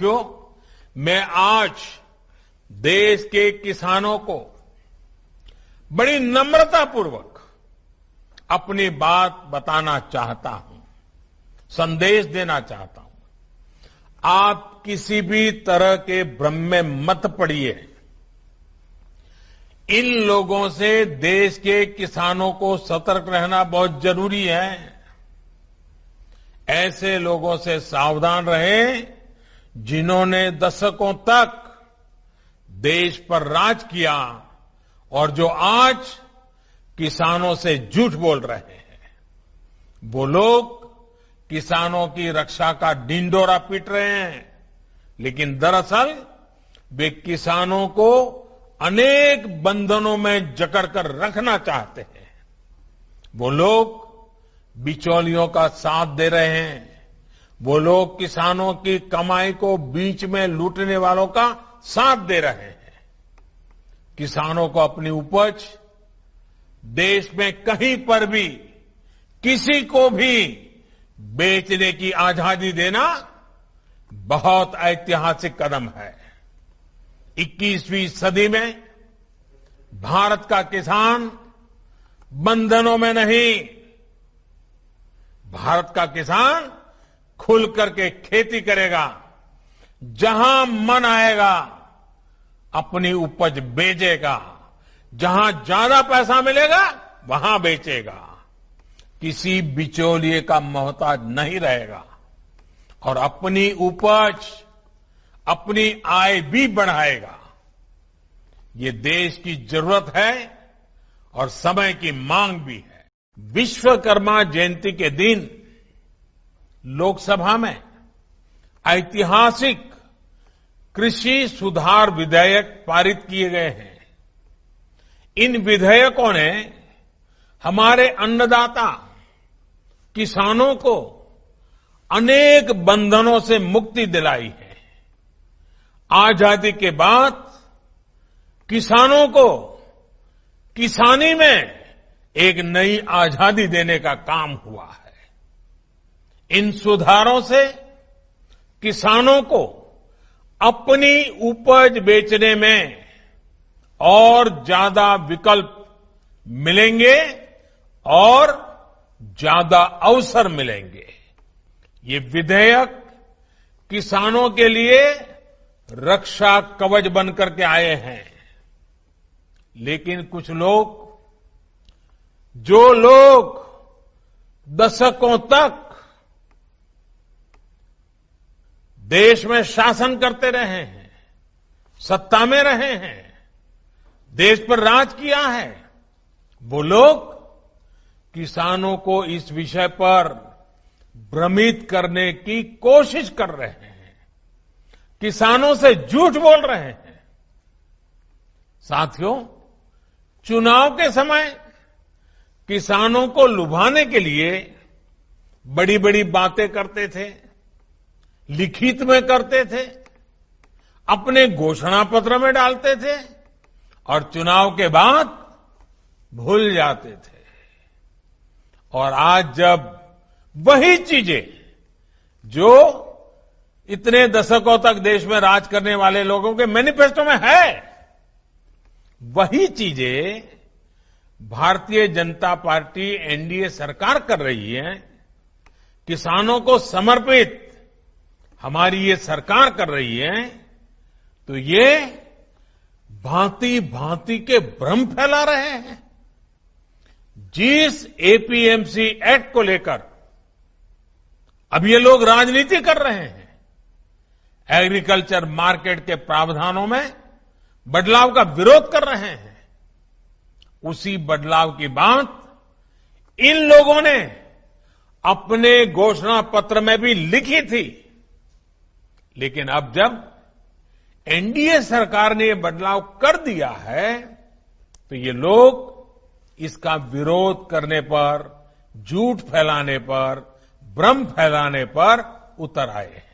साथियों, मैं आज देश के किसानों को बड़ी नम्रतापूर्वक अपनी बात बताना चाहता हूं, संदेश देना चाहता हूं। आप किसी भी तरह के भ्रम में मत पड़िए। इन लोगों से देश के किसानों को सतर्क रहना बहुत जरूरी है। ऐसे लोगों से सावधान रहें जिन्होंने दशकों तक देश पर राज किया और जो आज किसानों से झूठ बोल रहे हैं। वो लोग किसानों की रक्षा का ढिंढोरा पीट रहे हैं, लेकिन दरअसल वे किसानों को अनेक बंधनों में जकड़कर रखना चाहते हैं। वो लोग बिचौलियों का साथ दे रहे हैं। वो लोग किसानों की कमाई को बीच में लूटने वालों का साथ दे रहे हैं। किसानों को अपनी उपज देश में कहीं पर भी किसी को भी बेचने की आजादी देना बहुत ऐतिहासिक कदम है। 21वीं सदी में भारत का किसान बंधनों में नहीं, भारत का किसान खुल करके खेती करेगा, जहां मन आएगा अपनी उपज बेचेगा, जहां ज्यादा पैसा मिलेगा वहां बेचेगा, किसी बिचौलिए का मोहताज नहीं रहेगा और अपनी उपज, अपनी आय भी बढ़ाएगा। ये देश की जरूरत है और समय की मांग भी है। विश्वकर्मा जयंती के दिन लोकसभा में ऐतिहासिक कृषि सुधार विधेयक पारित किए गए हैं। इन विधेयकों ने हमारे अन्नदाता किसानों को अनेक बंधनों से मुक्ति दिलाई है। आजादी के बाद किसानों को किसानी में एक नई आजादी देने का काम हुआ है। इन सुधारों से किसानों को अपनी उपज बेचने में और ज्यादा विकल्प मिलेंगे और ज्यादा अवसर मिलेंगे। ये विधेयक किसानों के लिए रक्षा कवच बनकर के आए हैं। लेकिन कुछ लोग, जो लोग दशकों तक देश में शासन करते रहे हैं, सत्ता में रहे हैं, देश पर राज किया है, वो लोग किसानों को इस विषय पर भ्रमित करने की कोशिश कर रहे हैं, किसानों से झूठ बोल रहे हैं। साथियों, चुनाव के समय किसानों को लुभाने के लिए बड़ी बड़ी बातें करते थे, लिखित में करते थे, अपने घोषणा पत्र में डालते थे और चुनाव के बाद भूल जाते थे। और आज जब वही चीजें जो इतने दशकों तक देश में राज करने वाले लोगों के मैनिफेस्टो में है, वही चीजें भारतीय जनता पार्टी एनडीए सरकार कर रही है, किसानों को समर्पित हमारी ये सरकार कर रही है, तो ये भांति भांति के भ्रम फैला रहे हैं। जिस एपीएमसी एक्ट को लेकर अब ये लोग राजनीति कर रहे हैं, एग्रीकल्चर मार्केट के प्रावधानों में बदलाव का विरोध कर रहे हैं, उसी बदलाव की बात इन लोगों ने अपने घोषणा पत्र में भी लिखी थी। लेकिन अब जब एनडीए सरकार ने ये बदलाव कर दिया है, तो ये लोग इसका विरोध करने पर, झूठ फैलाने पर, भ्रम फैलाने पर उतर आए हैं।